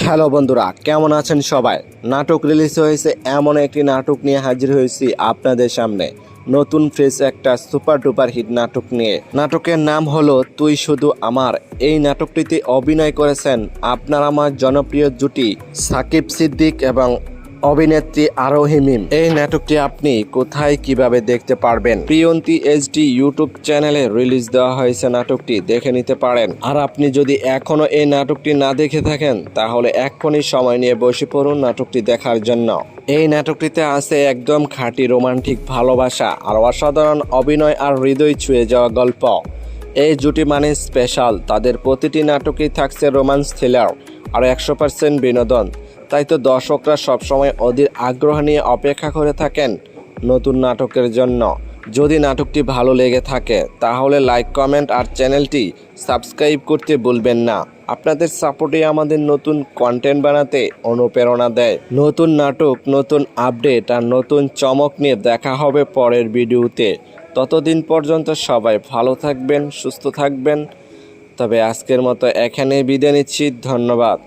Hello বন্ধুরা, কেমন আছেন সবাই? নাটক রিলিজ হয়েছে, এমন একটি নাটক নিয়ে হাজির হয়েছি আপনাদের সামনে। নতুন ফ্রেশ একটা সুপার ডুপার হিট নাটক নিয়ে। নাটকের নাম হলো তুই শুধু আমার। এই নাটকটিতে অভিনয় করেছেন আপনার আমার জনপ্রিয় জুটি সাকিব সিদ্দিক এবং অভিনেত্রী আরোহী মিম। এই নাটকটি আপনি কোথায় কিভাবে দেখতে পারবেন? প্রিয়ন্তী এইচডি ইউটিউব চ্যানেলে রিলিজ দেওয়া হয়েছে, নাটকটি দেখে নিতে পারেন। আর আপনি যদি এখনো এই নাটকটি না দেখে থাকেন তাহলে এক্ষুনি সময় নিয়ে বসে পড়ুন নাটকটি দেখার জন্য। এই নাটকটিতে আছে একদম খাঁটি রোমান্টিক ভালোবাসা আর অসাধারণ অভিনয় আর হৃদয় ছুঁয়ে যাওয়া গল্প। এই জুটি মানে স্পেশাল, তাদের প্রতিটি নাটকেই থাকছে রোমান্স থ্রিলার আর 100% বিনোদন। তাই তো দর্শকরা সবসময় অধীর আগ্রহ নিয়ে অপেক্ষা করে থাকেন নতুন নাটকের জন্য। যদি নাটকটি ভালো লেগে থাকে তাহলে লাইক, কমেন্ট আর চ্যানেলটি সাবস্ক্রাইব করতে ভুলবেন না। আপনাদের সাপোর্টে আমাদের নতুন কন্টেন্ট বানাতে অনুপ্রেরণা দেয়। নতুন নাটক, নতুন আপডেট আর নতুন চমক নিয়ে দেখা হবে পরের ভিডিওতে। ততদিন পর্যন্ত সবাই ভালো থাকবেন, সুস্থ থাকবেন। তবে আজকের মতো এখানেই বিদায় নিচ্ছি। ধন্যবাদ।